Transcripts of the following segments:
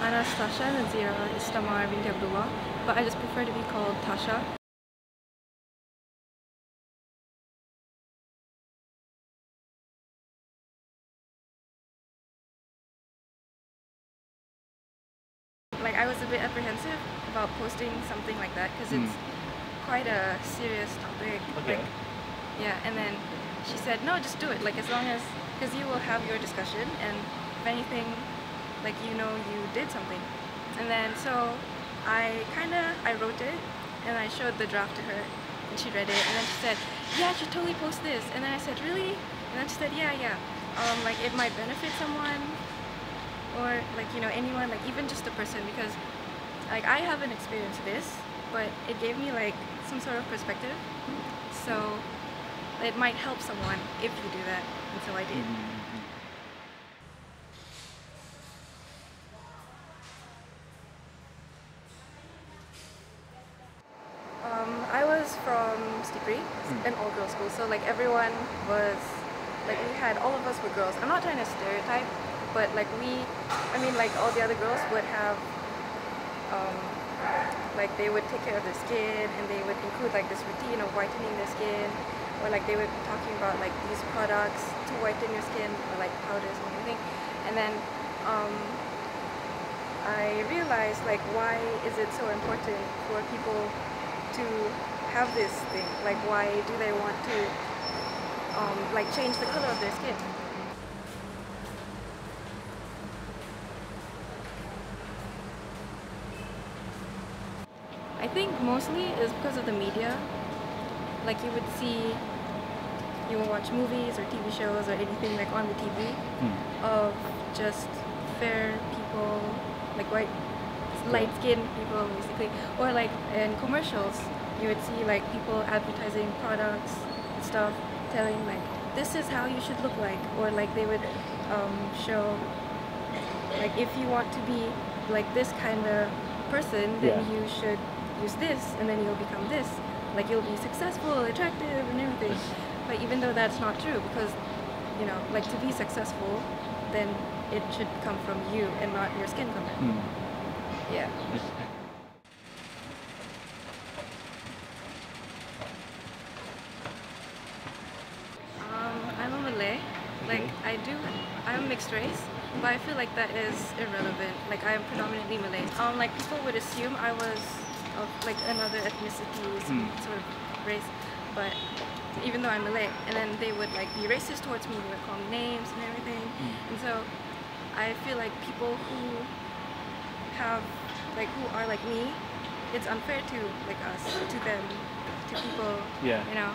Anas Tasya Nazira Istamar binti Abdullah, but I just prefer to be called Tasya. Like, I was a bit apprehensive about posting something like that because it's quite a serious topic. Okay. Like, yeah, and then she said, no, just do it. Like, as long as, because you will have your discussion, and if anything, like, you know, you did something. And then so I wrote it and I showed the draft to her and she read it, and then she said, yeah, I should totally post this. And then I said, really? And then she said, yeah. Like, it might benefit someone, or like, you know, anyone, like even just a person, because like I haven't experienced this, but it gave me like some sort of perspective, so it might help someone if you do that, and so I did. I was from Stipri, an all-girls school, so like everyone was, like all of us were girls. I'm not trying to stereotype, but like I mean like all the other girls would have, like they would take care of their skin, and they would include like this routine of whitening their skin, or like they would be talking about like these products to whiten your skin, or like powders and everything. And then I realized, like, why is it so important for people to have this thing? Like, why do they want to like change the color of their skin? I think mostly is because of the media. Like, you would see, you will watch movies or TV shows or anything like on the TV of just fair people, like light-skinned people basically, or like in commercials you would see like people advertising products and stuff, telling like this is how you should look like, or like they would show like if you want to be like this kind of person, then you should use this, and then you'll become this, like you'll be successful, attractive and everything. But even though that's not true, because you know, like to be successful, then it should come from you and not your skin color. Yeah. I'm a Malay. Like I'm mixed race, but I feel like that is irrelevant. Like I am predominantly Malay. Like people would assume I was of like another ethnicity, some sort of race, but even though I'm Malay, and then they would like be racist towards me, they would call me names and everything. And so I feel like people who have like who are like me, it's unfair to like us, to them, to people. Yeah. You know,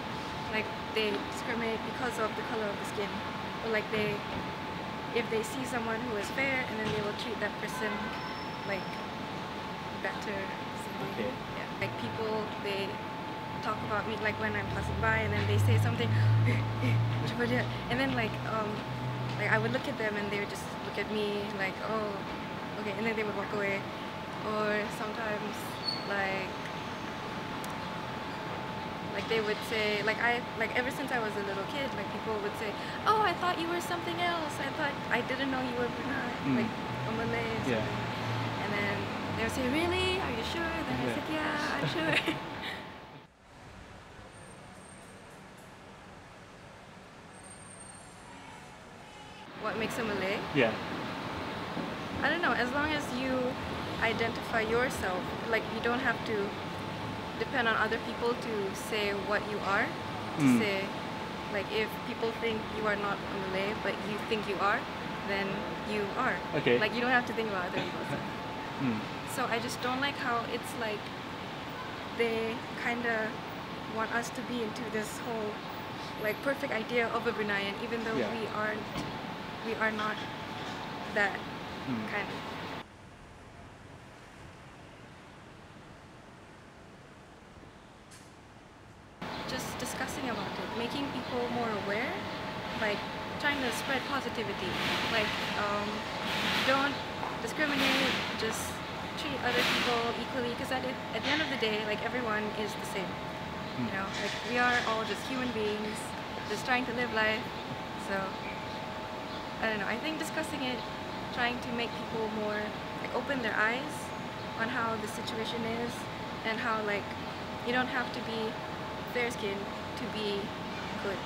like they discriminate because of the color of the skin, or like if they see someone who is fair, and then they will treat that person like better. Okay. Yeah. Like people, they talk about me like when I'm passing by, and then they say something, and then like I would look at them and they would just look at me like, oh, okay, and then they would walk away. Or sometimes like they would say, like ever since I was a little kid, like people would say, oh, I thought you were something else, I didn't know you were Brunei, like a Malay or something. And then they would say, really, are you sure? Then I said, yeah, I'm sure. What makes a Malay? Yeah. I don't know, as long as you identify yourself, like you don't have to depend on other people to say what you are, to say, like if people think you are not a Malay but you think you are, then you are. Okay. Like you don't have to think about other people. So I just don't like how it's like they kind of want us to be into this whole like perfect idea of a Bruneian, even though we are not that kind of. Just discussing about it, making people more aware, like trying to spread positivity, like don't discriminate, just treat other people equally, because at the end of the day, like everyone is the same, you know, like we are all just human beings, just trying to live life. So I don't know, I think discussing it, trying to make people more like open their eyes on how the situation is and how like you don't have to be fair skinned to be good.